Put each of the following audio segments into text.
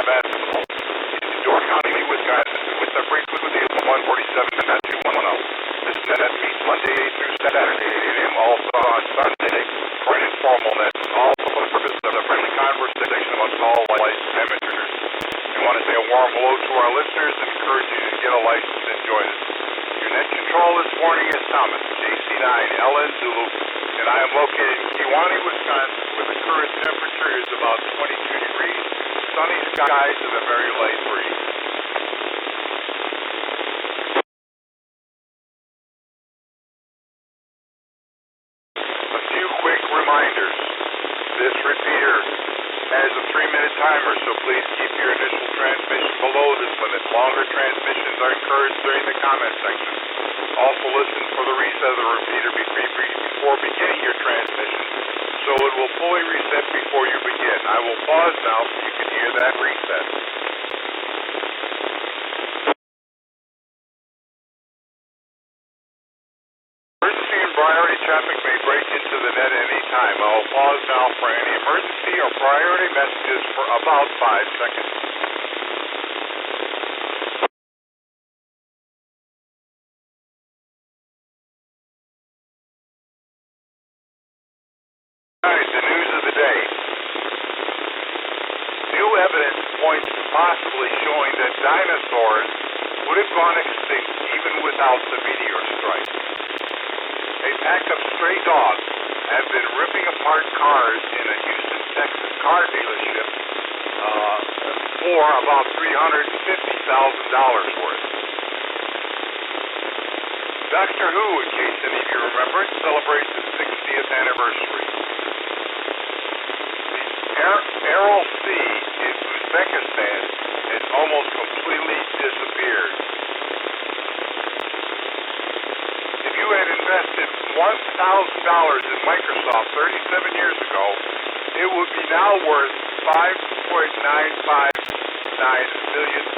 basketball. In Door County, Wisconsin, with the frequency of 147 and 2110. This net meets Monday through Saturday, 8 a.m. Also on Sunday for an informal net, all for the purpose of a friendly conversation amongst all licensed amateurs. We want to say a warm hello to our listeners and encourage you to get a license and join us. Your net control this morning is Thomas, JC9LN Zulu, and I am located in Kewanee, Wisconsin, where the current temperature is about 22 degrees, sunny skies, and a very light breeze. A few quick reminders. This repeater has a 3-minute timer, so please keep your initial transmission below this limit. Longer transmissions are encouraged during the comment section. Also listen for the reset of the repeater before beginning your transmission, so it will fully reset before you begin. I will pause now so you can hear that reset. Emergency and priority traffic may break into the net at any time. I will pause now for any emergency or priority messages for about 5 seconds. Alright, the news of the day. New evidence points to possibly showing that dinosaurs would have gone extinct even without the meteor strike. A pack of stray dogs have been ripping apart cars in a Houston, Texas car dealership for about $350,000 worth. Doctor Who, in case any of you remember it, celebrates its 60th anniversary. The Aral Sea in Uzbekistan has almost completely disappeared. If you had invested $1,000 in Microsoft 37 years ago, it would be now worth $5.959 million.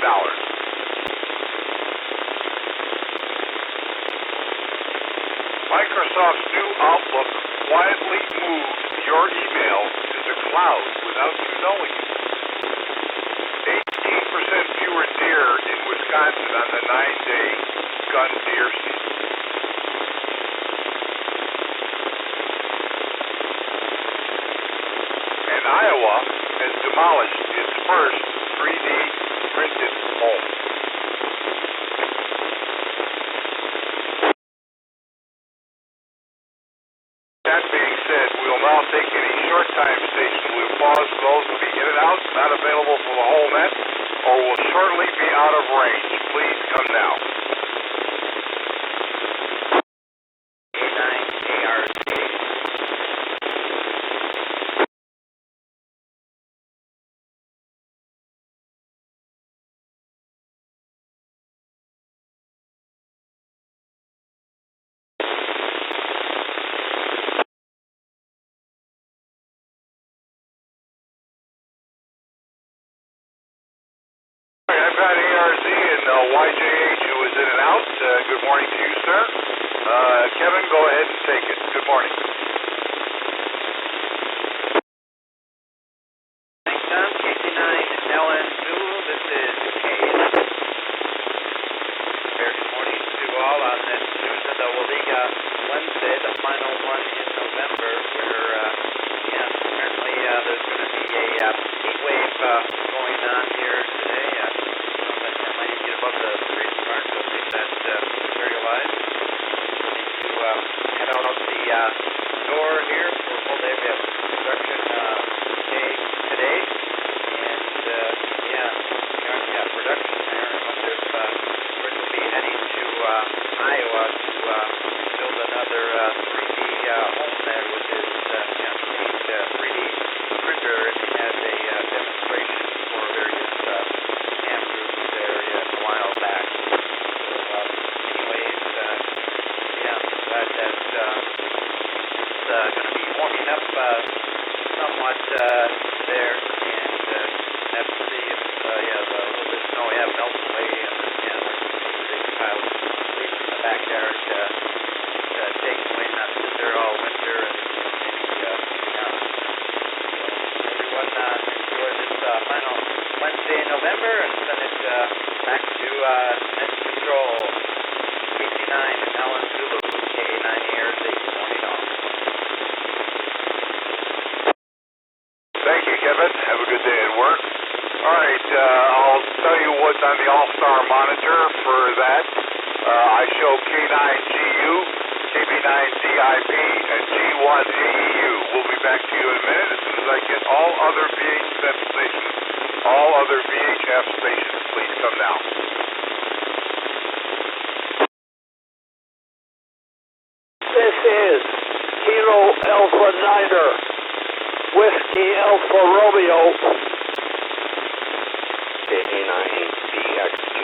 Microsoft's new Outlook quietly moved your email to the cloud without you knowing it. 18% fewer deer in Wisconsin on the 9-day gun deer season. And Iowa has demolished its first 3D printed home. That being said, we will now take any short time station. We will pause for those who will be in and out, not available for the whole net, or will shortly be out of range. Please come now. I've got ARZ and YJH, who is in Charlie in November and send it back to Net Control. KC9 Alan Zulu, K9 Airs 8 morning off. Thank you, Kevin. Have a good day at work. All right, I'll tell you what's on the All-Star monitor for that. I show K9GU, KB9DIP, and G1AEU. We'll be back to you in a minute as soon as I get all other VHF stations. All other VHF stations, please come now. This is Kilo Alpha Niner, Whiskey Alpha Romeo. KA9DXG,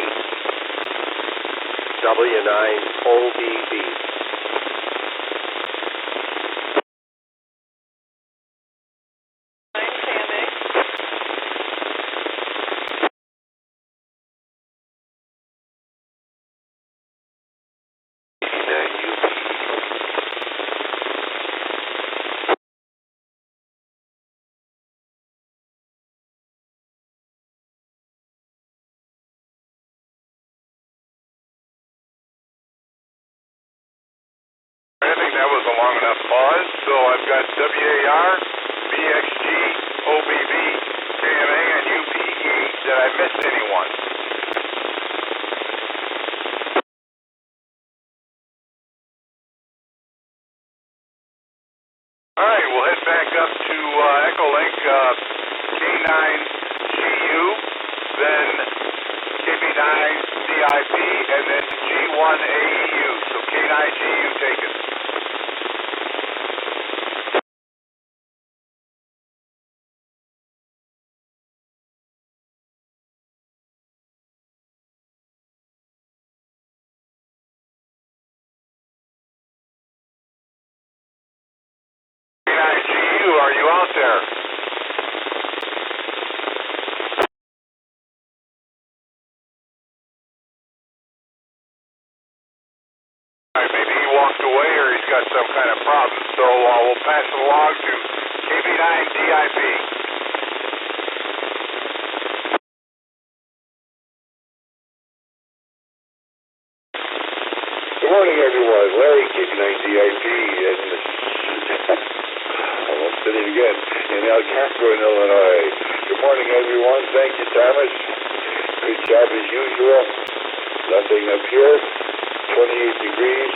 W9OBB. I think that was a long enough pause, so I've got WAR, BXG, OBB, KMA, and UPE. Did I miss anyone? All right, we'll head back up to Echolink, K9GU, then KB9DIP, and then G1AEU. So K9GU taken. K9GU, are you out there? Maybe he walked away or he's got some kind of problem, so we'll pass it along to KB9DIP. Good morning, everyone. Larry, KB9DIP, and I won't say it again, in Alcatraz, Illinois. Good morning, everyone. Thank you, Thomas. Good job as usual. Nothing up here. 28 degrees.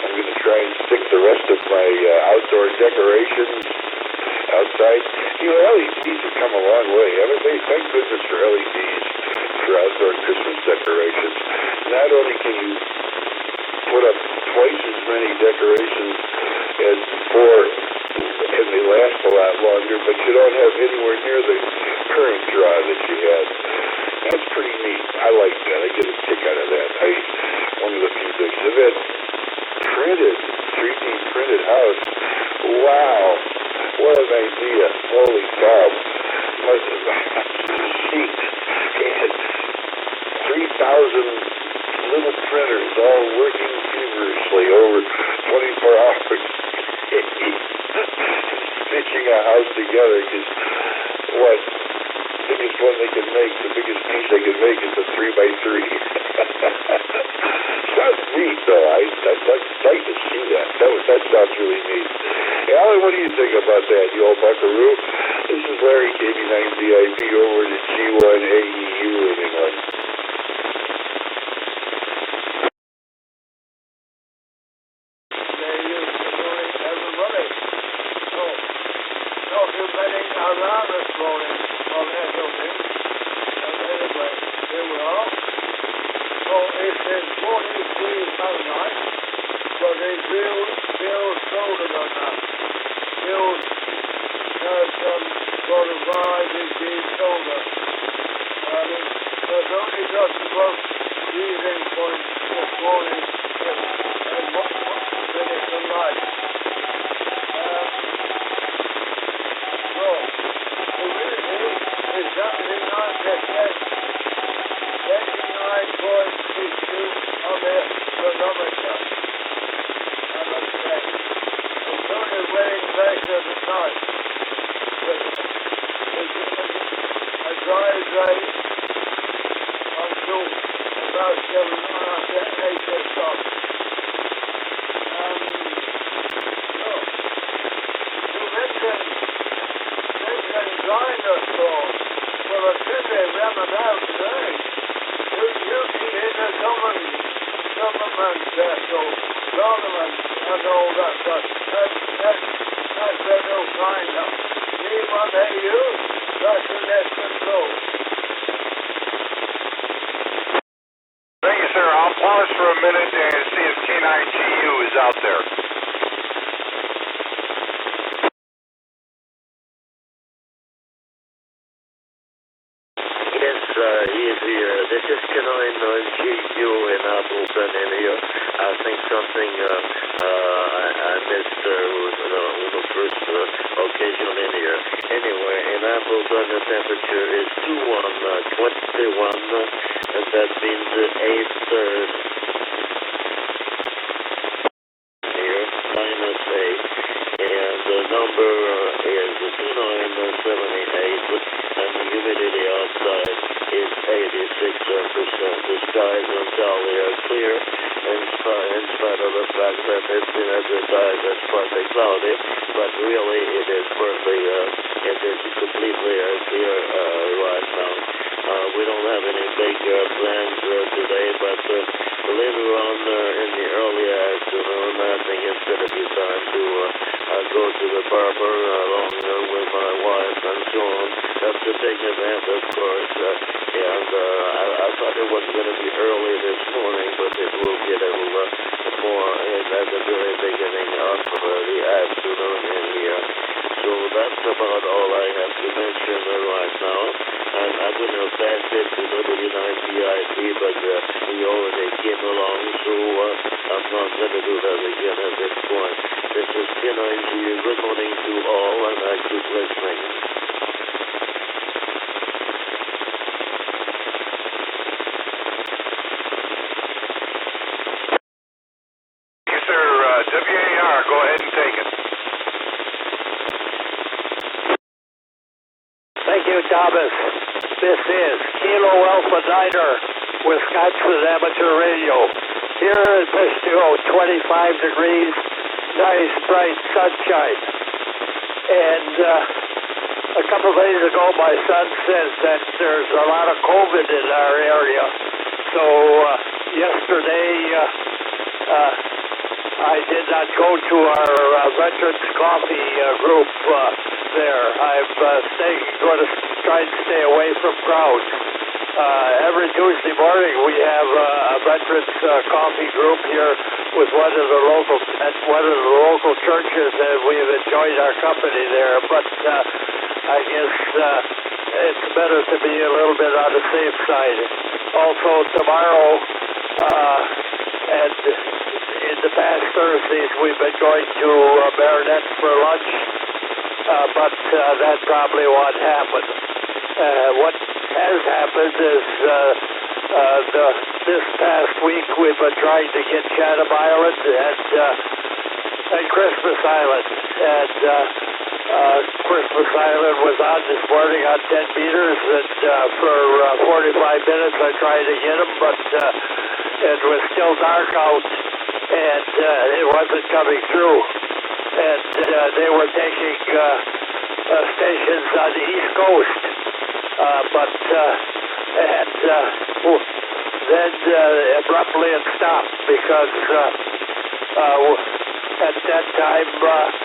I'm going to try and stick the rest of my outdoor decorations outside. You know, LEDs have come a long way, haven't they? Thank goodness for LEDs for outdoor Christmas decorations. Not only can you put up twice as many decorations as before, and they last a lot longer, but you don't have anywhere near the current draw that you had. That's pretty neat. I like that. I get a kick out of that. One of the few things. And then printed, 3D printed house. Wow. What an idea. Holy cow. Sheet. It had 3,000 little printers all working feverishly over 24 hours. Stitching a house together because what? Biggest one they can make, the biggest piece they can make is a 3x3. Sounds neat, though. I'd like to see that. That sounds really neat. Hey, Alan, what do you think about that, you old buckaroo? This is Larry, KB9DIP, over to G1AEU in England. Around this morning on Echolink, and anyway, here we are. So it says 43 Fahrenheit, but it's real colder than that. Still has sort of rise in being colder. There's only just about freezing point this morning and minutes of light. Exactly 29.62 on the thermometer. And that's it. It's only weighing back at the time. It's a dry day. stop. You mentioned dinosaur. Well, I think they ran them out today. You in the government vessel, government and all that stuff. That's their no kind of. See what they use? That's the next control. Thank you, sir. I'll pause for a minute and see if K9GU is out there. Yes, he is here. This is K9GU in Appleton in here. I think something I missed with the first occasion in here. Anyway, in Appleton the temperature is 21, and that means 8 here, -8, and the number is 2978, and the humidity outside is 86%. The skies entirely are clear, in spite of the fact that it's been advertised as partly cloudy, but really it is completely clear right now. We don't have any big plans today, but later on in the early afternoon, I think it's going to be time to go to the barber along with my wife and so on. That's a big event, of course, and I thought it was going to be early this morning, but it will get a little more at the very beginning of the afternoon in here. So that's about all I have to mention right now. And I'm going to pass it to W9PIP, but we already came along, so I'm not going to do that again at this point. This is K9GU. Good morning to all, and I keep listening. Yes, sir. WAR, go ahead and take it. Thank you, Thomas. This is Kilo Alpha Niner, Wisconsin Amateur Radio. Here in Michigan, 25 degrees, nice bright sunshine. And a couple of days ago, my son says that there's a lot of COVID in our area. So yesterday, I did not go to our Veterans Coffee group there. I'm going to try and stay away from crowds. Every Tuesday morning we have a Veterans Coffee group here with one of the local churches, and we've enjoyed our company there. But I guess it's better to be a little bit on the safe side. Also tomorrow, and in the past Thursdays, we've been going to Baronet for lunch, but that probably won't happen. What has happened is this past week we've been trying to get Chatham Island and Christmas Island, and Christmas Island was on this morning on 10 meters, and for 45 minutes I tried to get them, but it was still dark out, and it wasn't coming through. And they were taking stations on the East Coast, but then abruptly it stopped because at that time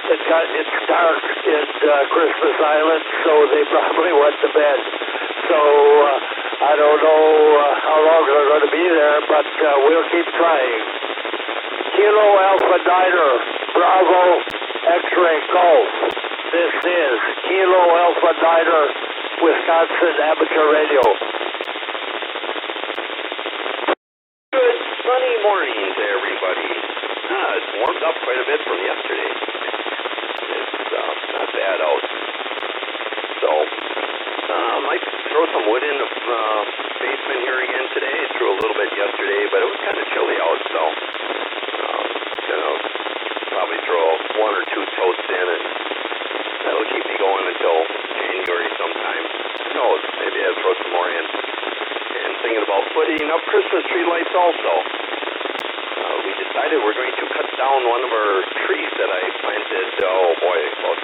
it's dark in Christmas Island, so they probably went to bed. So I don't know how long they're going to be there, but we'll keep trying. Kilo Alpha Niner, Bravo, X-Ray Golf. This is Kilo Alpha Niner, Wisconsin Amateur Radio. Good sunny morning to everybody. It's warmed up quite a bit from yesterday. It's not bad out. So, might throw some wood in the basement here again today. Threw a little bit yesterday, but it was kind of chilly out, so gonna probably throw 1 or 2 totes in, and that'll keep me going until January sometime. Who knows? Maybe I'll throw some more in. And things thinking about putting up Christmas tree lights also. We decided we're going to cut down one of our trees that I planted, about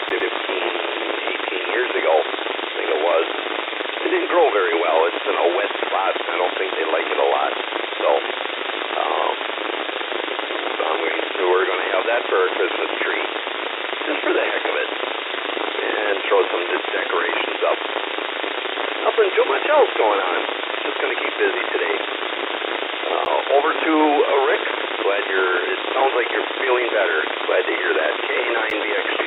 15, 18 years ago, I think it was. It didn't grow very well. It's in a wet spot, and I don't think they like it a lot. So we're going to have that for our Christmas tree, just for the heck of it, and throw some decorations up. Nothing too much else going on. Just going to keep busy today. Over to Rick. It sounds like you're feeling better. Glad to hear that. K9BXG.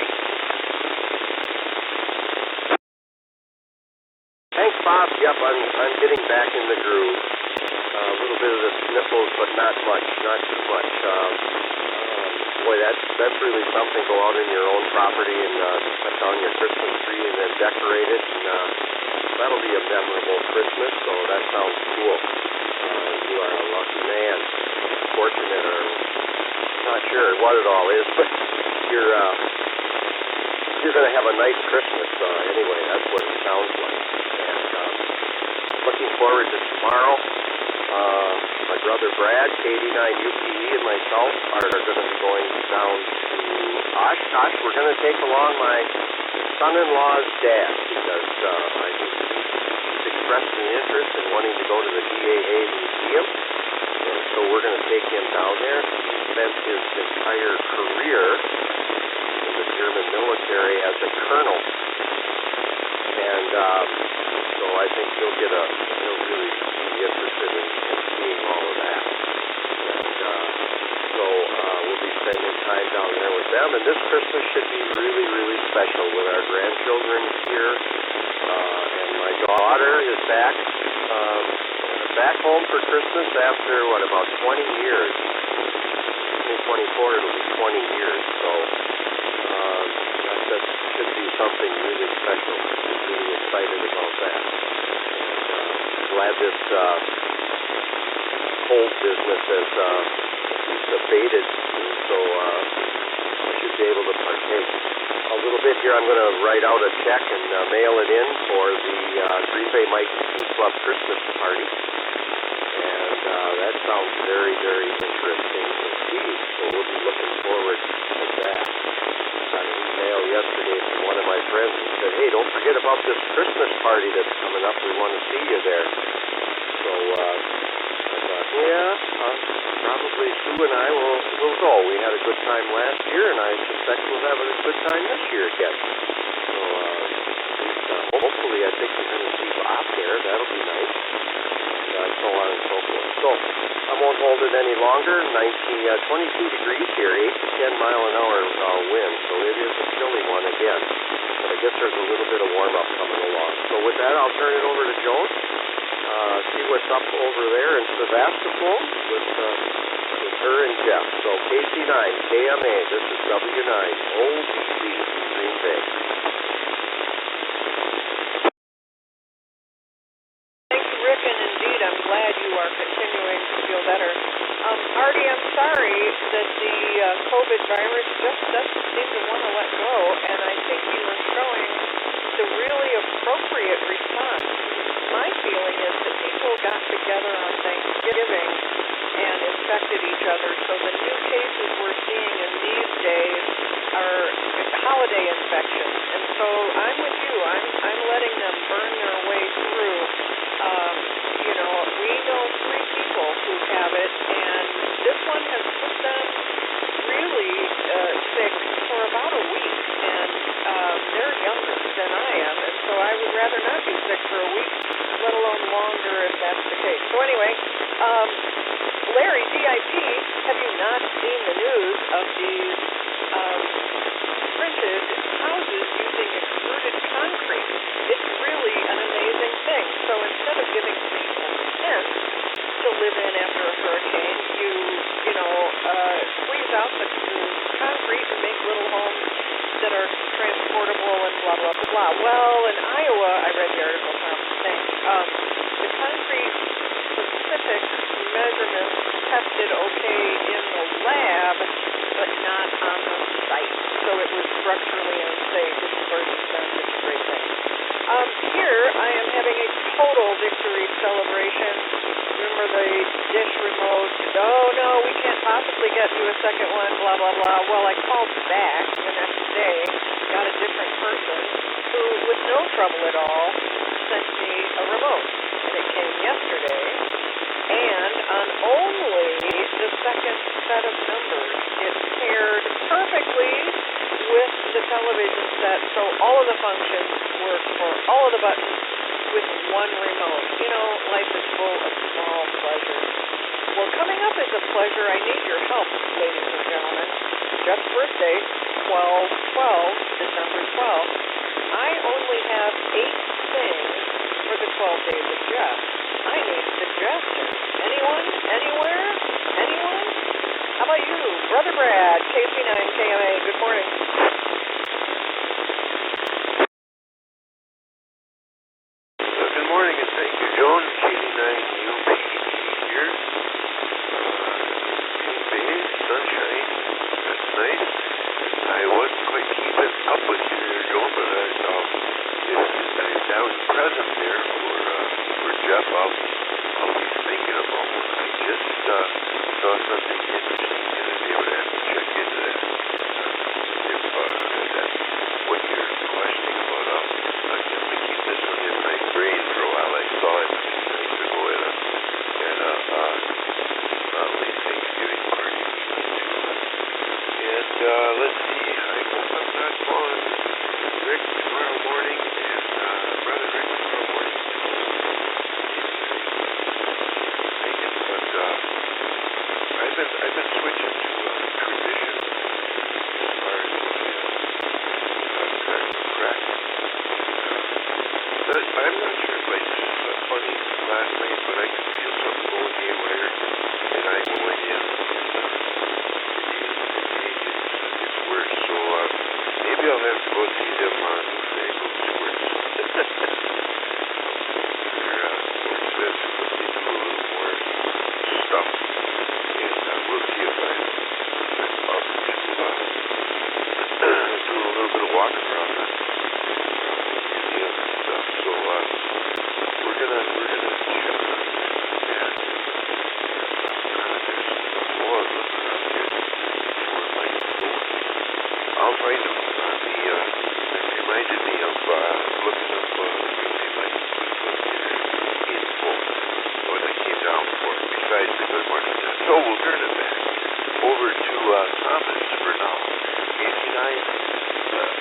Thanks, Bob. Yep, I'm getting back in the groove. A little bit of the sniffles, but not much, not too much. Boy, that's really something. Go out in your own property and cut down your Christmas tree and then decorate it, and that'll be a memorable Christmas. So that sounds cool. You are a lucky man, fortunate, or not sure what it all is, but you're going to have a nice Christmas anyway. That's what it sounds like. And looking forward to tomorrow. My brother Brad, K89UPE, and myself are going to be going down to Oshkosh. We're going to take along my son-in-law's dad because I think he's expressed an interest in wanting to go to the DAA museum. And so we're going to take him down there. He spent his entire career in the German military as a colonel. And so I think he'll really be interested in seeing all of that. And so we'll be spending time down there with them. And this Christmas should be really, really special with our grandchildren here. And my daughter is back home for Christmas after, about 20 years. In 24, it'll be 20 years. So that should be something really special. I'm really excited about that. And glad this cold business has abated, and so I should be able to partake a little bit here. I'm going to write out a check and mail it in for the Green Bay Mighty Tea Club Christmas party, and that sounds very, very interesting indeed. So we'll be looking forward to that. I got an email yesterday from one of my friends who said, "Hey, don't forget about this Christmas party that's coming up. We want to see you there." So I thought, probably Sue and I will go. We had a good time last year, and I suspect we'll have a good time this year again. So hopefully I think we're going to see Bob there. That'll be nice. And so on and so forth. So I won't hold it any longer. 22 degrees here, 8 to 10 mile an hour wind. So it is a chilly one again. But I guess there's a little bit of warm-up coming along. So with that, I'll turn it over to Joan. See what's up over there in Sebastopol with her and Jeff. So KC9, KMA, this is W9, OBC, Green Bay. Thanks, Rick, and indeed, I'm glad you are continuing to feel better. Artie, I'm sorry that the COVID virus just doesn't seem to want to let go, and I think you are showing the really appropriate response. My feeling is that people got together on Thanksgiving and infected each other, so the new cases we're seeing in these days are holiday infections. And so I'm with you. I'm letting them burn their way through. We know 3 people who have it, and this one has put them really sick for about a week, and they're younger than I am, and so I would rather not be sick for a week, let alone longer if that's the case. So anyway, Larry, DIP, have you not seen the news of these printed houses using extruded concrete? It's really an anniversary celebration. Remember the dish remote? Oh, no, we can't possibly get you a second one, blah, blah, blah. Well, I called back the next day, got a different person who, with no trouble at all, sent me a remote. And it came yesterday. And on only the second set of numbers, it paired perfectly with the television set, so all of the functions work for all of the buttons with one remote. You know, life is full of small pleasures. Well, coming up is a pleasure. I need your help, ladies and gentlemen. Jeff's birthday, 12/12, December 12th. I only have 8 things for the 12 days of Jeff. I need suggestions. Anyone? Anywhere? Anyone? How about you? Brother Brad, KC9KMA, good morning. Good morning, and thank you, Joan. KC9UPE here. Bay, sunshine. That's nice. I wasn't quite keeping up with you there, Joan, but I was present there for Jeff. I'll be thinking about it. I just saw something interesting the other day, but I have to check into that. If that's what you're questioning about, I'll just keep this one in my brain for a while. I saw it a few nights ago at a late Thanksgiving party we went to. And let's see, I hope I'm not calling Rick tomorrow morning, and Brother Rick tomorrow morning. I've been switching to tradition as far as the kind of practice. I'm not sure if I just funny last night, but I could feel something going haywire, and I went in, and it's worse. So maybe I'll have to go see them newfangled squirts. They're more expensive, but they do a little more stuff. We'll see if I'm up to doing a little bit of walking around the museum and stuff. So we're gonna check on that. And there's some more looking up here for my phone. I'll find them. It reminded me of looking up my info when I came down for it, besides the Good Morning. So we'll turn it back over to Thomas for now. KC9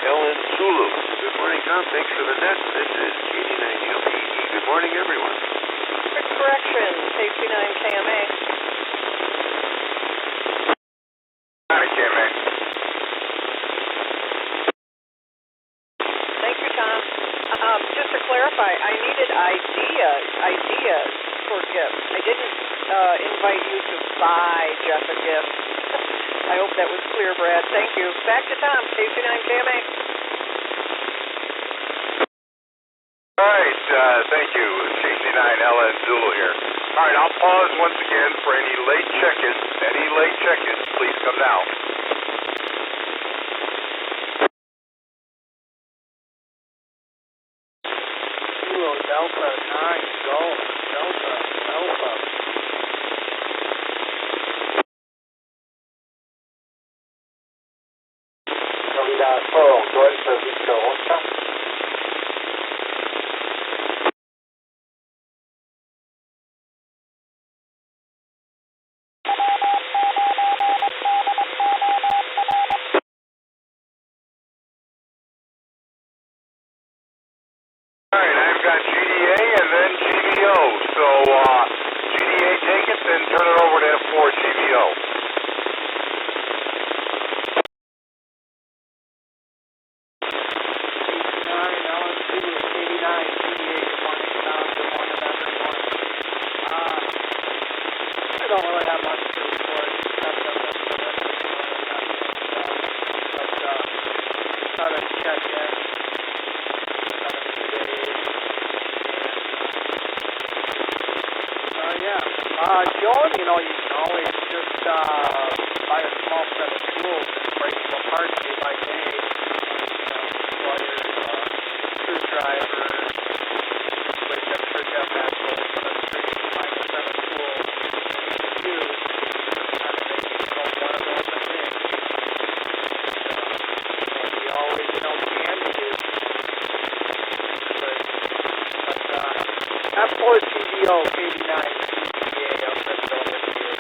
LN Zulu. Good morning, Tom. Thanks for the net. This is KC9UPE. Good morning, everyone. Quick correction, KC9KMA. Hi, KMA. Thank you, Tom. Just to clarify, I needed ideas for gifts. I didn't invite you to buy Jeff a gift. I hope that was clear, Brad. Thank you. Back to Tom, KC9KMA. All right, thank you. KC9LN Zulu here. All right, I'll pause once again for any late check-ins. Any late check-ins, please come now. Delta 9, Golf, Delta. Florida 4, Golf, Victor, Oscar. All right, I've got GDA and then GBO. So GDA take it, then turn it over to F4 GBO. I don't really have much to report. But thought I'd check in. Joan, you can always just buy a small set of tools and break them apart day by day. Pliers, screwdriver, which I'm sure Jeff has those I'm 4 CDO, 89 CDA. I'll send it over to you.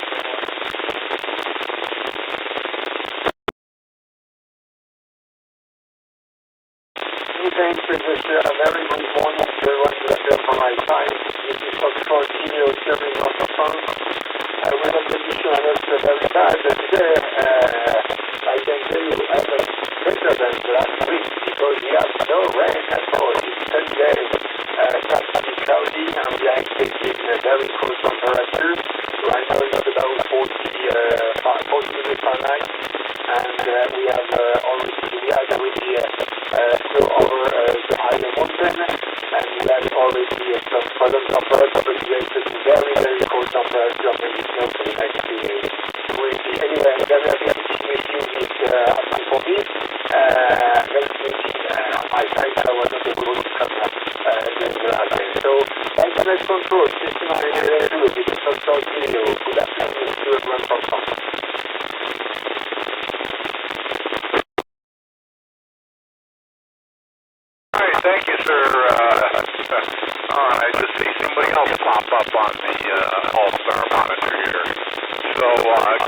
Thanks for this very good morning to everyone for my time. This is Foxtrot Radio serving on the phone. With a condition that's very bad. I can tell you better than last week because we have no rain at all. It's 10 days, partly cloudy, and we are expecting a very cold temperature. Right now it's about 40 degrees Fahrenheit, and we had already flew over the higher mountain, and we had already some frozen temperature, but we expect very, very cold temperature maybe snow for the next 2 days. Anyway, I'm very happy to be with you this afternoon for me. Next meeting, I find I was not able to come during the last day. So, internet control, system available, this is Foxtrot Radio. Good afternoon to everyone from France. Thank you, sir. I just see somebody else pop up on the All-Star monitor here. So,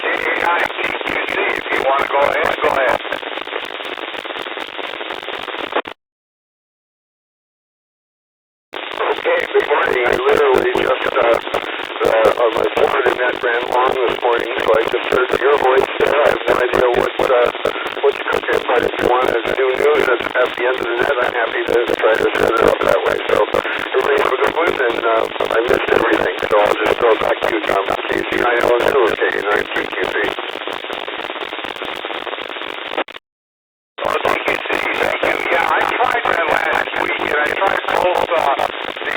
KAITQC, if you want to go ahead, go ahead. Okay, good morning. I literally just, my phone internet ran long this morning, so I just heard your voice there. I have no idea what's cooking, but if you want to do news at the end of the net, I'm happy to try to set it up that way. So, everybody have a good one, and I missed everything, so I'll just throw it back to you, Tom. KCIO2, K9TQC. Thank you. Yeah, I tried that last week, and I tried both the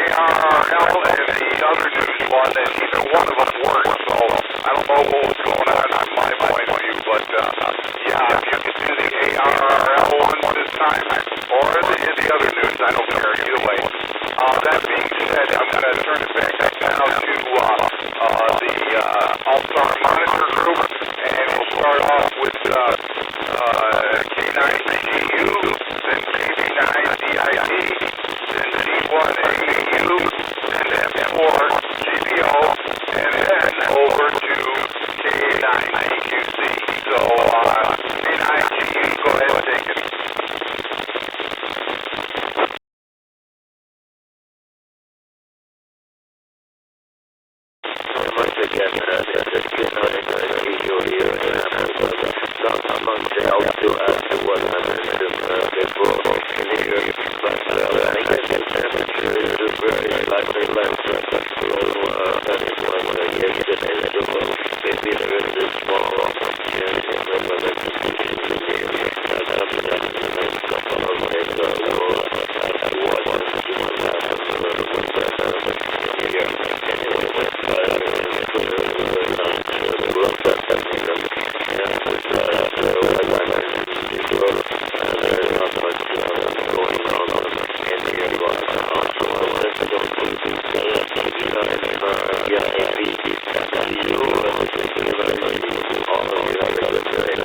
ARRL and the other news one, and either one of them worked, so I don't know what was going on from my point of view, but yeah, if you could do the ARRL one this time, or the other news, I don't care, either way. That being said, I'm going to turn it back now to the All-Star Monitor Group, and we'll start off with K9CU, then KB9DIP, then C1AU, and M4 GPO, and then over to K9TQC. So, K9GU, go ahead and take it. Once again, this K9TQC here, and not much else to add to what I mentioned before in here, but I guess the temperature is very slightly less than it was yesterday, so maybe there is a small opportunity for weather conditions in here. That's something that in the next couple of days we'll have to watch and see what happens with the weather in here. Anyway, but we're not we'll set something up, and as I mentioned before, there's not much going on in here right now, so let's go to all of you have a good day.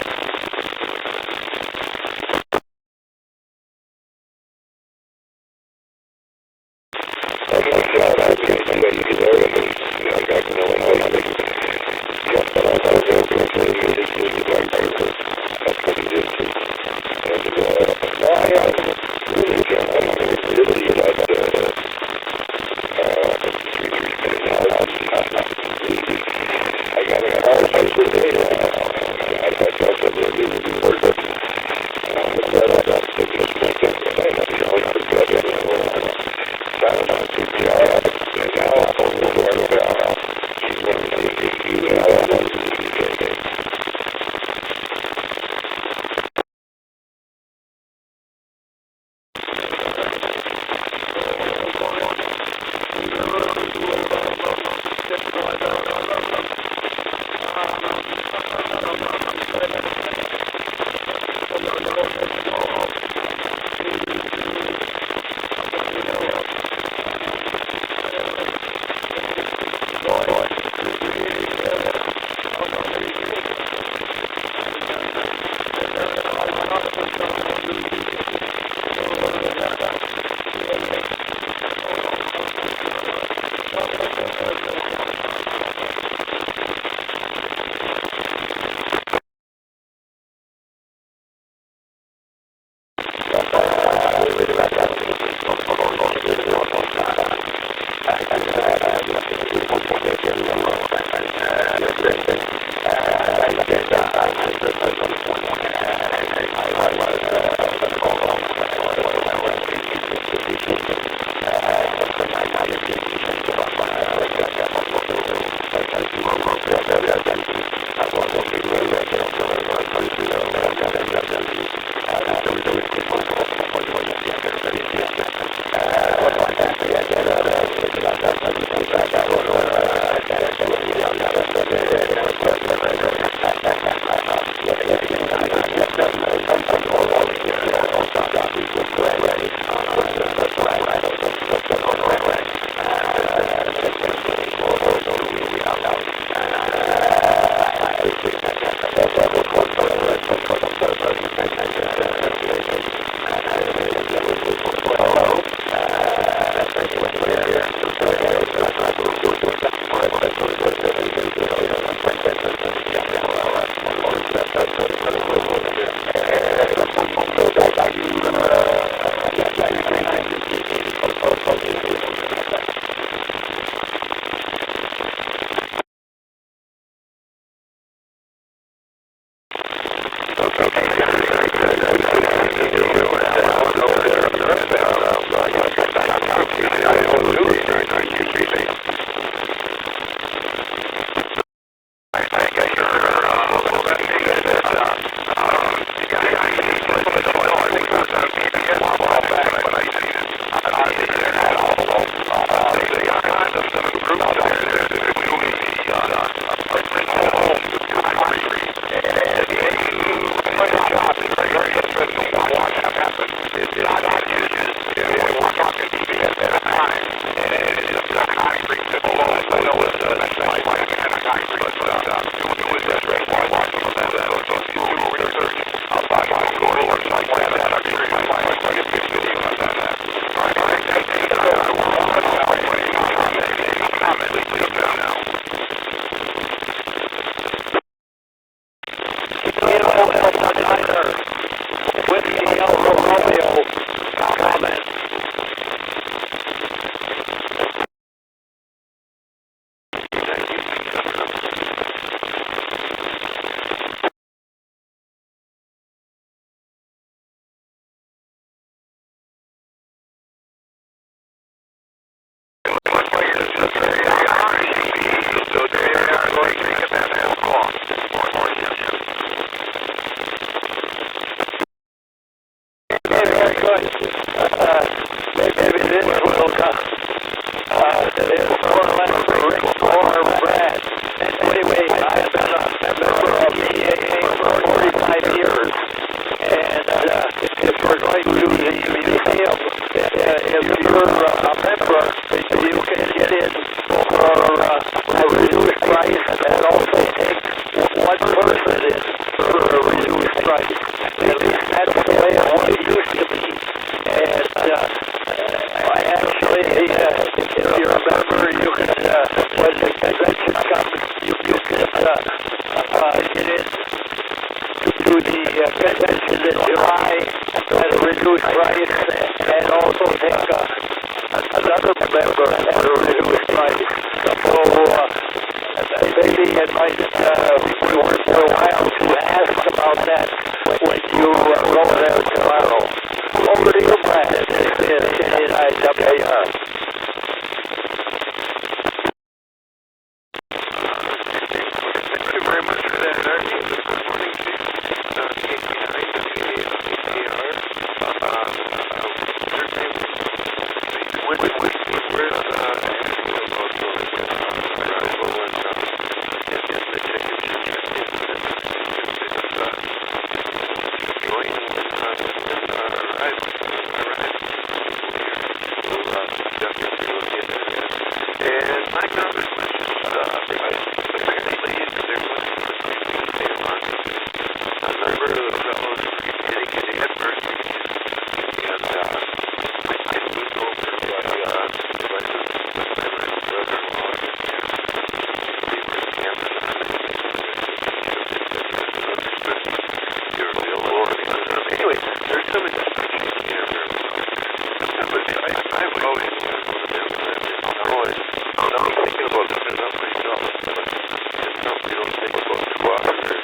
I've always now I'm thinking about looking it up myself. It probably don't take about 2 hours.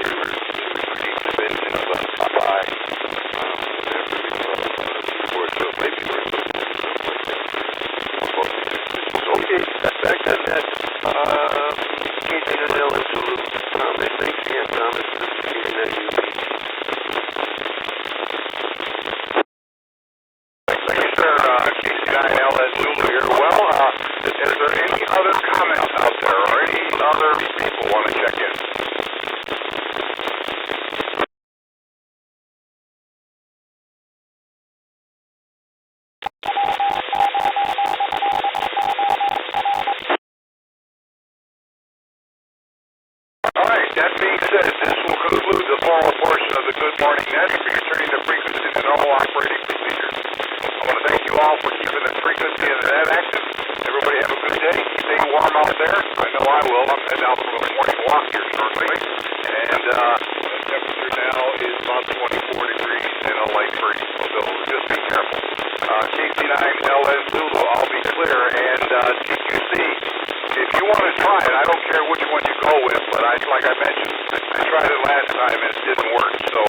They were pretty expensive on Popeye. So maybe we're looking at something like that. Okay, back to that. KT9L is a little comment. Thanks again, Thomas, for giving that UP. Thanks, sir. KT9L is Zulu here. Well, is there any other comments out there or any other people want to check in? All right, that being said, this will conclude the formal portion of the Good Morning Net for returning the frequency to normal operating procedures. I want to thank you all for keeping the frequency of the net active. Everybody have a good day. Stay warm out there. I know I will. I'm heading out for a morning walk here shortly. And the temperature now is about 24 degrees and a light breeze. So just be careful. KT9LS Zulu, I'll be clear. And TQC, if you want to try it, I don't care which one you go with, but like I mentioned, I tried it last time and it didn't work. So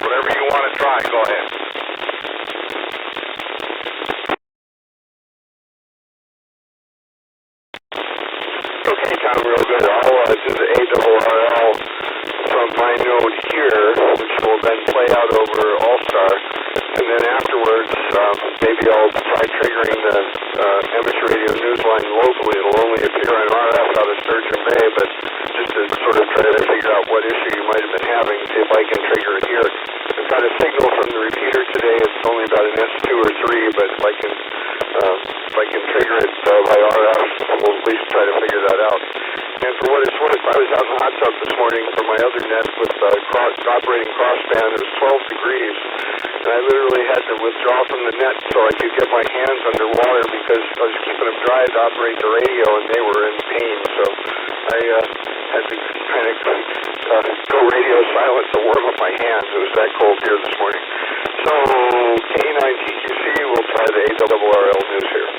whatever you want to try, go ahead. Okay, Tom, real good. I'll do the ARRL from my node here, which will then play out over All-Star. And then afterwards, maybe I'll try triggering the amateur radio news line locally. It'll only appear on RF out of Sturgeon Bay, but just to sort of try to figure out what issue you might have been having, see if I can trigger it here. I've got a signal from the repeater today. It's only about an S2 or 3, but if I can trigger it by RF, we'll at least try to figure that out. And for what it's worth, I was out in the hot tub this morning for my other net with operating crossband. It was 12 degrees, and I literally had to withdraw from the net so I could get my hands underwater because I was keeping them dry to operate the radio, and they were in pain. So I had to kind of go radio silent to warm up my hands. It was that cold here this morning. So K9TQC will try the ARRL news here.